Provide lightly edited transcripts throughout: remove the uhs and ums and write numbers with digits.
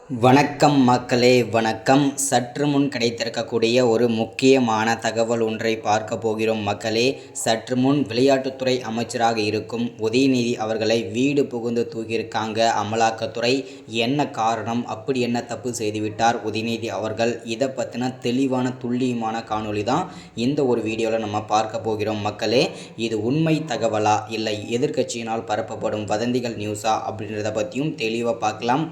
வணக்கம் மக்களே, வணக்கம். சற்று முன் கிடைத்திருக்கக்கூடிய ஒரு முக்கியமான தகவல் ஒன்றை பார்க்க போகிறோம் மக்களே. சற்று முன் விளையாட்டுத்துறை அமைச்சராக இருக்கும் உதயநிதி அவர்களை வீடு புகுந்து தூக்கியிருக்காங்க அமலாக்கத்துறை. என்ன காரணம், அப்படி என்ன தப்பு செய்துவிட்டார் உதயநிதி அவர்கள்? இதை பற்றின தெளிவான துல்லியமான காணொளி தான் இந்த ஒரு வீடியோவில் நம்ம பார்க்க போகிறோம் மக்களே. இது உண்மை தகவலா இல்லை எதிர்க்கட்சியினால் பரப்பப்படும் வதந்திகள் நியூஸா அப்படின்றத பற்றியும் தெளிவாக பார்க்கலாம்.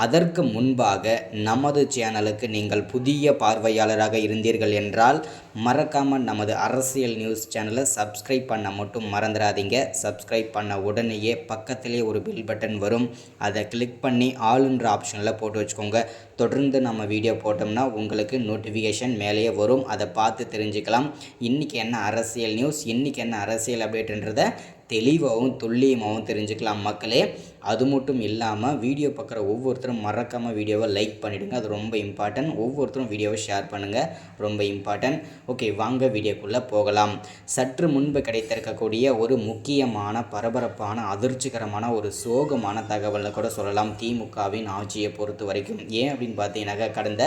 அதற்கு முன்பாக நமது சேனலுக்கு நீங்கள் புதிய பார்வையாளராக இருந்தீர்கள் என்றால் மறக்காமல் நமது அரசியல் நியூஸ் சேனலை சப்ஸ்கிரைப் பண்ண மட்டும் மறந்துடாதீங்க. சப்ஸ்கிரைப் பண்ண உடனேயே பக்கத்திலே ஒரு பெல் பட்டன் வரும், அதை கிளிக் பண்ணி ஆளுன்ற ஆப்ஷனில் போட்டு வச்சுக்கோங்க. தொடர்ந்து நம்ம வீடியோ போட்டோம்னா உங்களுக்கு நோட்டிஃபிகேஷன் மேலேயே வரும், அதை பார்த்து தெரிஞ்சுக்கலாம். இன்றைக்கி என்ன அரசியல் நியூஸ், இன்றைக்கி என்ன அரசியல் அப்டேட்ன்றதை தெளிவாகவும் துல்லியமாகவும் தெரிஞ்சுக்கலாம் மக்களே. அது மட்டும் இல்லாமல் வீடியோ பார்க்குற ஒவ்வொருத்தரும் மறக்காமல் வீடியோவை லைக் பண்ணிவிடுங்க, அது ரொம்ப இம்பார்ட்டன்ட். ஒவ்வொருத்தரும் வீடியோவை ஷேர் பண்ணுங்கள், ரொம்ப இம்பார்ட்டன்ட். ஓகே, வாங்க வீடியோக்குள்ளே போகலாம். சற்று முன்பு கிடைத்திருக்கக்கூடிய ஒரு முக்கியமான பரபரப்பான அதிர்ச்சிகரமான ஒரு சோகமான தகவலை கூட சொல்லலாம் திமுகவின் ஆட்சியை பொறுத்த வரைக்கும். ஏன் அப்படின்னு பார்த்தீங்கன்னாக்கா, கடந்த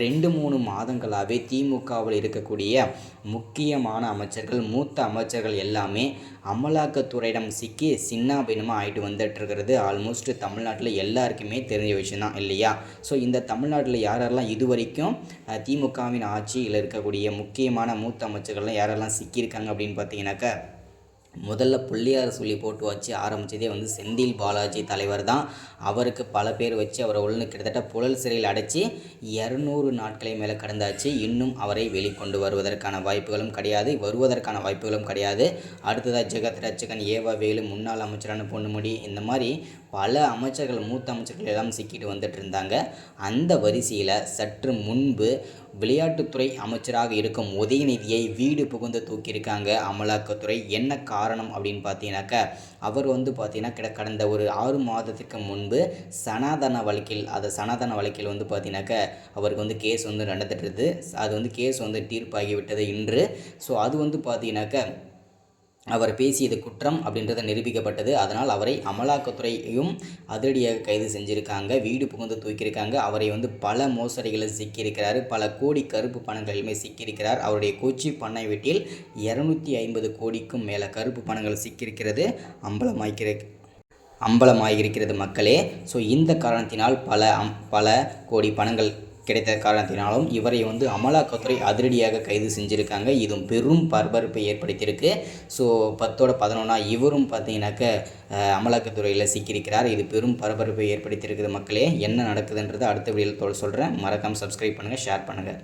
2-3 மாதங்களாகவே திமுகவில் இருக்கக்கூடிய முக்கியமான அமைச்சர்கள், மூத்த அமைச்சர்கள் எல்லாமே அமலாக்கத்துறையிடம் சிக்கி சின்னாபின்னமாக ஆகிட்டு வந்துட்டுருக்கிறது. ஆல்மோஸ்ட் தமிழ்நாட்டில் எல்லாருக்குமே தெரிஞ்ச விஷயம் தான் இல்லையா? ஸோ இந்த தமிழ்நாட்டில் யாரெல்லாம் இதுவரைக்கும் திமுகவின் ஆட்சியில் இருக்கக்கூடிய முக்கியமான மூத்த அமைச்சர்கள்லாம் யாரெல்லாம் சிக்கியிருக்காங்க அப்படின்னு பார்த்தீங்கன்னாக்கா, முதல்ல பிள்ளையார் சொல்லி போட்டு வச்சு ஆரம்பித்ததே செந்தில் பாலாஜி தலைவர் தான். அவருக்கு பல பேர் வச்சு அவரை கிட்டத்தட்ட புழல் சிறையில் அடைச்சி 200 நாட்களை மேலே கடந்தாச்சு. இன்னும் அவரை வெளிக்கொண்டு வருவதற்கான வாய்ப்புகளும் கிடையாது. அடுத்ததாக ஜெகத் ரட்சகன், ஏவா வேலு, முன்னாள் அமைச்சரான பொன்முடி, இந்த மாதிரி பல அமைச்சர்கள், மூத்த அமைச்சர்கள் எல்லாம் சிக்கிட்டு வந்துட்டு இருந்தாங்க. அந்த வரிசையில் சற்று முன்பு விளையாட்டுத்துறை அமைச்சராக இருக்கும் உதயநிதியை வீடு புகுந்து தூக்கியிருக்காங்க அமலாக்கத்துறை. என்ன காரணம் அப்படின்னு பார்த்தீங்கன்னாக்கா, அவர் பார்த்தீங்கன்னா கடந்த ஒரு 6 மாதத்துக்கு முன்பு சனாதன வழக்கில் பார்த்தீங்கன்னாக்கா அவருக்கு கேஸ் நடந்துட்டு, அது கேஸ் தீர்ப்பாகிவிட்டது இன்று. ஸோ அது பார்த்தீங்கன்னாக்கா அவர் பேசியது குற்றம் அப்படின்றத நிரூபிக்கப்பட்டது. அதனால் அவரை அமலாக்கத்துறையும் அதிரடியாக கைது செஞ்சுருக்காங்க, வீடு புகுந்து தூக்கியிருக்காங்க. அவரை பல மோசடிகளில் சிக்கியிருக்கிறார், பல கோடி கருப்பு பணங்களிலுமே சிக்கியிருக்கிறார். அவருடைய கொச்சி பண்ணை வீட்டில் 250 கோடிக்கும் மேலே கருப்பு பணங்கள் சிக்கியிருக்கிறது, அம்பலமாகியிருக்கிறது மக்களே. ஸோ இந்த காரணத்தினால் பல கோடி பணங்கள் கிடைத்த காரணத்தினாலும் இவரை அமலாக்கத்துறை அதிரடியாக கைது செஞ்சுருக்காங்க. இதுவும் பெரும் பரபரப்பை ஏற்படுத்தியிருக்கு. ஸோ 10-11 இவரும் பார்த்தீங்கன்னாக்க அமலாக்கத்துறையில் சிக்கியிருக்கிறார். இது பெரும் பரபரப்பை ஏற்படுத்தியிருக்குது மக்களே. என்ன நடக்குதுன்றது அடுத்த வீடியோவில் சொல்கிறேன். மறக்காமல் சப்ஸ்கிரைப் பண்ணுங்கள், ஷேர் பண்ணுங்கள்.